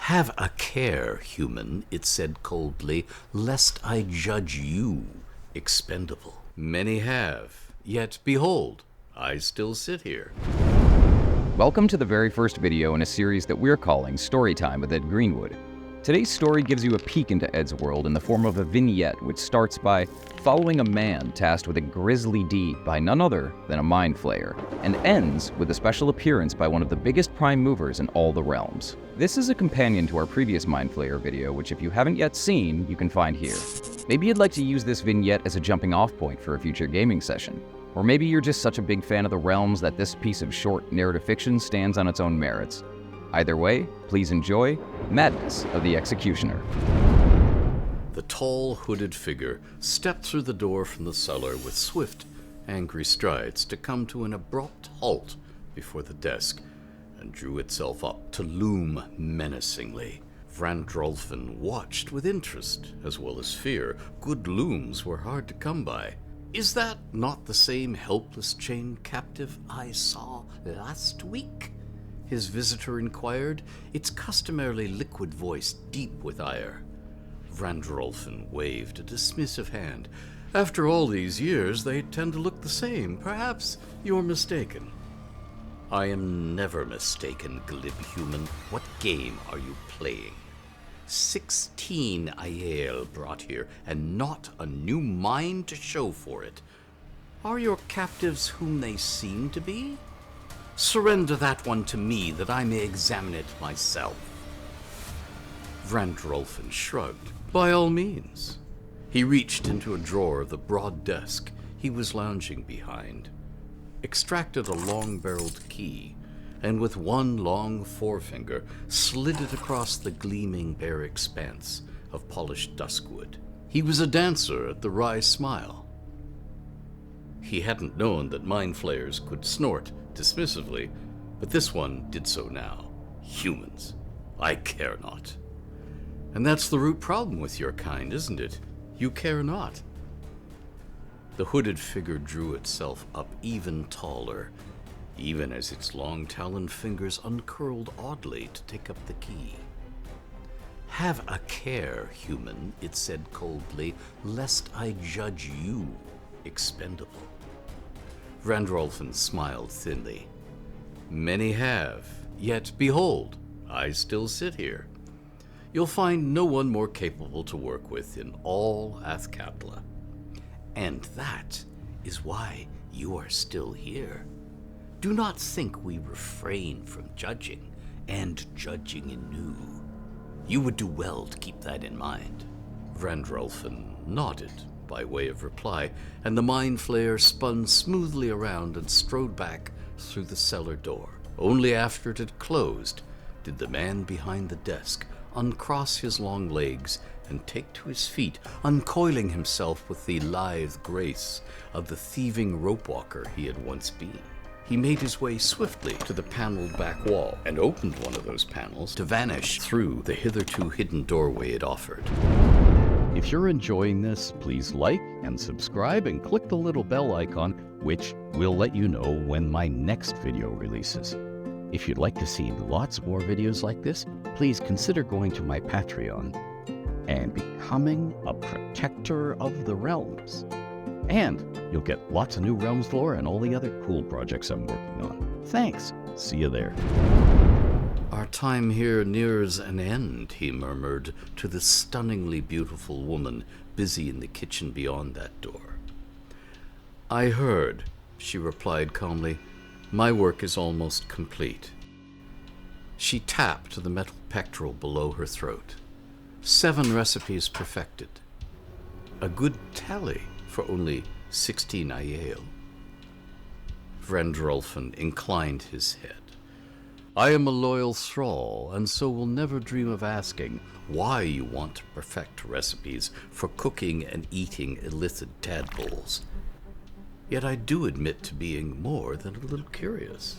Have a care, human, it said coldly, lest I judge you expendable. Many have, yet behold, I still sit here. Welcome to the very first video in a series that we're calling Storytime with Ed Greenwood. Today's story gives you a peek into Ed's world in the form of a vignette which starts by following a man tasked with a grisly deed by none other than a mind flayer, and ends with a special appearance by one of the biggest prime movers in all the realms. This is a companion to our previous mind flayer video, which if you haven't yet seen, you can find here. Maybe you'd like to use this vignette as a jumping off point for a future gaming session. Or maybe you're just such a big fan of the realms that this piece of short narrative fiction stands on its own merits. Either way, please enjoy Madness of the Executioner. The tall, hooded figure stepped through the door from the cellar with swift, angry strides to come to an abrupt halt before the desk and drew itself up to loom menacingly. Vrandrolfin watched with interest as well as fear. Good looms were hard to come by. Is that not the same helpless chained captive I saw last week? His visitor inquired, its customarily liquid voice deep with ire. Vrandrolfin waved a dismissive hand. After all these years, they tend to look the same. Perhaps you're mistaken. I am never mistaken, glib human. What game are you playing? 16 iyael brought here, and not a new mind to show for it. Are your captives whom they seem to be? Surrender that one to me, that I may examine it myself. Vrandrolfin shrugged. By all means. He reached into a drawer of the broad desk he was lounging behind, extracted a long-barreled key, and with one long forefinger slid it across the gleaming bare expanse of polished duskwood. He was a dancer at the wry smile. He hadn't known that mind flayers could snort dismissively, but this one did so now. Humans, I care not. And that's the root problem with your kind, isn't it? You care not. The hooded figure drew itself up even taller, even as its long taloned fingers uncurled oddly to take up the key. Have a care, human, it said coldly, lest I judge you expendable. Vrandrolfin smiled thinly. Many have, yet behold, I still sit here. You'll find no one more capable to work with in all Athkatla. And that is why you are still here. Do not think we refrain from judging, and judging anew. You would do well to keep that in mind. Vrandrolfin nodded by way of reply, and the mind flayer spun smoothly around and strode back through the cellar door. Only after it had closed did the man behind the desk uncross his long legs and take to his feet, uncoiling himself with the lithe grace of the thieving rope-walker he had once been. He made his way swiftly to the paneled back wall and opened one of those panels to vanish through the hitherto hidden doorway it offered. If you're enjoying this, please like and subscribe and click the little bell icon, which will let you know when my next video releases. If you'd like to see lots more videos like this, please consider going to my Patreon and becoming a protector of the realms. And you'll get lots of new realms lore and all the other cool projects I'm working on. Thanks. See you there. Our time here nears an end, he murmured to the stunningly beautiful woman busy in the kitchen beyond that door. I heard, she replied calmly. My work is almost complete. She tapped the metal pectoral below her throat. 7 recipes perfected. A good tally for only 16 iyael. Vrandrolfin inclined his head. I am a loyal thrall, and so will never dream of asking why you want to perfect recipes for cooking and eating illithid tadpoles. Yet I do admit to being more than a little curious.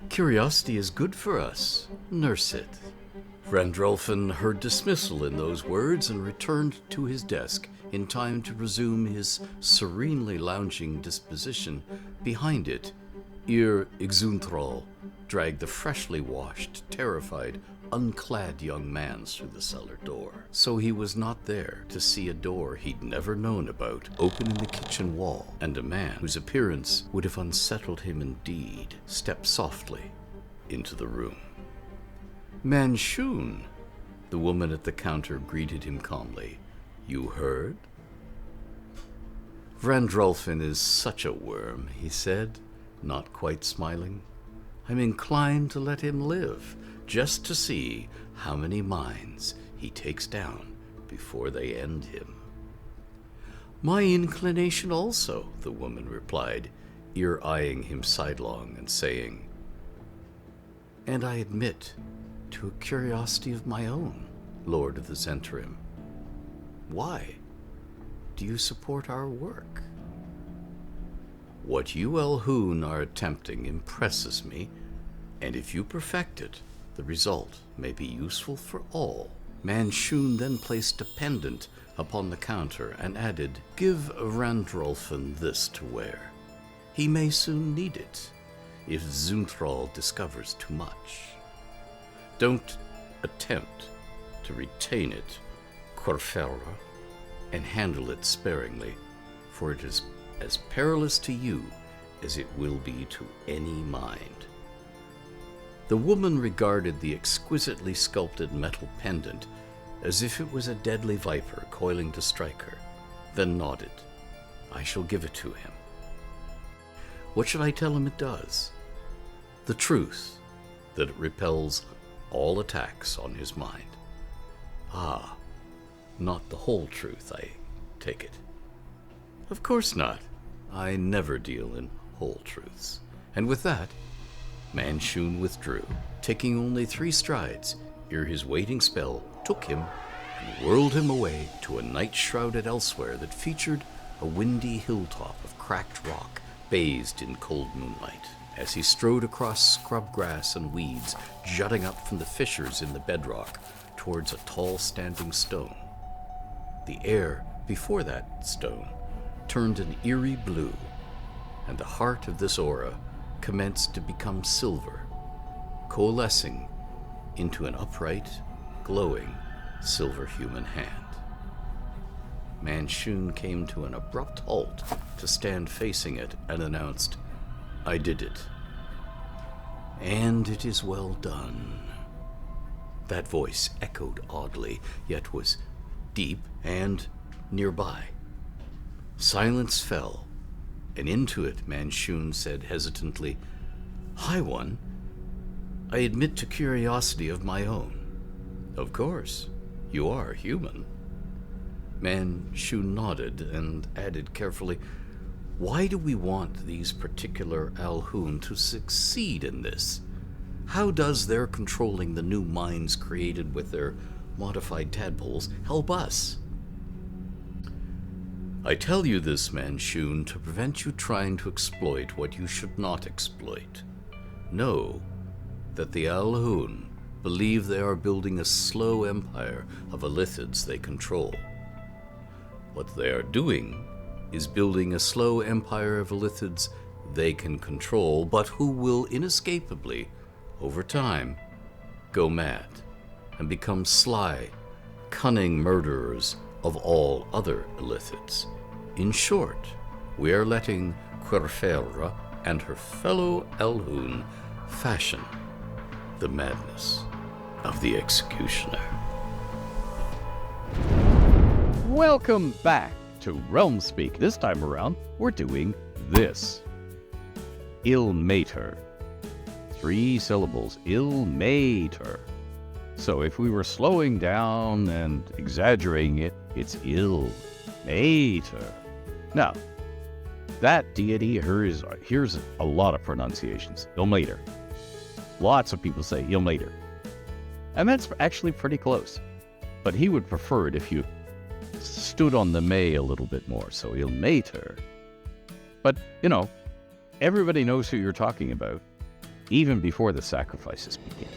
Curiosity is good for us. Nurse it. Vrandrolfin heard dismissal in those words and returned to his desk in time to resume his serenely lounging disposition behind it Ixunthrall dragged the freshly washed, terrified, unclad young man through the cellar door. So he was not there to see a door he'd never known about open in the kitchen wall, and a man whose appearance would have unsettled him indeed stepped softly into the room. "Manshoon," the woman at the counter greeted him calmly. "You heard?" "Vrandrulfin is such a worm," he said, not quite smiling. "I'm inclined to let him live, just to see how many minds he takes down before they end him." "My inclination also," the woman replied, ear-eyeing him sidelong and saying, "And I admit to a curiosity of my own, Lord of the Zentrim. Why do you support our work?" "What you Alhoon are attempting impresses me, and if you perfect it, the result may be useful for all." Manshoon then placed a pendant upon the counter and added, "Give Vrandrulfin this to wear. He may soon need it if Zunthral discovers too much. Don't attempt to retain it, Corfera, and handle it sparingly, for it is as perilous to you as it will be to any mind." The woman regarded the exquisitely sculpted metal pendant as if it was a deadly viper coiling to strike her, then nodded. "I shall give it to him." "What should I tell him it does?" "The truth, that it repels all attacks on his mind." "Ah, not the whole truth, I take it." "Of course not. I never deal in whole truths." And with that, Manshoon withdrew, taking only 3 strides ere his waiting spell took him and whirled him away to a night shrouded elsewhere that featured a windy hilltop of cracked rock bathed in cold moonlight. As he strode across scrub grass and weeds jutting up from the fissures in the bedrock towards a tall standing stone, the air before that stone turned an eerie blue, and the heart of this aura commenced to become silver, coalescing into an upright, glowing, silver human hand. Manshoon came to an abrupt halt to stand facing it and announced, "I did it. And it is well done." That voice echoed oddly, yet was deep and nearby. Silence fell, and into it Manshoon said hesitantly, "High One, I admit to curiosity of my own. Of course, you are human." Manshoon nodded and added carefully, "Why do we want these particular Alhoon to succeed in this? How does their controlling the new minds created with their modified tadpoles help us?" "I tell you this, Manshoon, to prevent you trying to exploit what you should not exploit. Know that the Alhoon believe they are building a slow empire of illithids they control. What they are doing is building a slow empire of illithids they can control, but who will inescapably, over time, go mad and become sly, cunning murderers of all other illithids. In short, we are letting Querfera and her fellow Alhoon fashion the madness of the Executioner." Welcome back to Realm Speak. This time around, we're doing this. Illmater. 3 syllables. Illmater. So if we were slowing down and exaggerating it, it's Illmater. Now, that deity, here's a lot of pronunciations. Illmater. Lots of people say Illmater. And that's actually pretty close. But he would prefer it if you stood on the may a little bit more, so Illmater. But, everybody knows who you're talking about, even before the sacrifices begin.